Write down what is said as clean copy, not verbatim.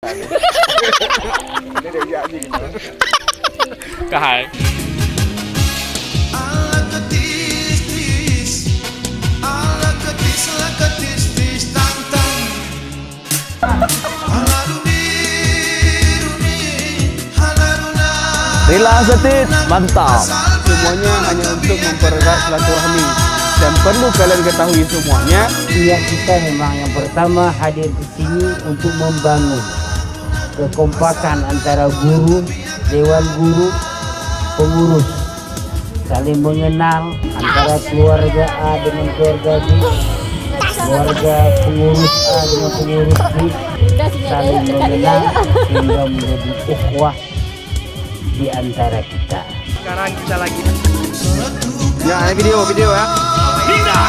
Ini dia ajak je gitu. Kahai. Rila Setit, mantap. Semuanya hanya untuk mempererat silaturahmi. Dan perlu kalian ketahui semuanya, niat kita memang yang pertama hadir di sini untuk membangun kekompakan antara guru, dewan guru, pengurus, saling mengenal antara keluarga A dengan keluarga B, keluarga pengurus A dengan pengurus B, saling mengenal sehingga menjadi ukhuwah di antara kita. Sekarang kita lagi. Ya, video ya. Bisa.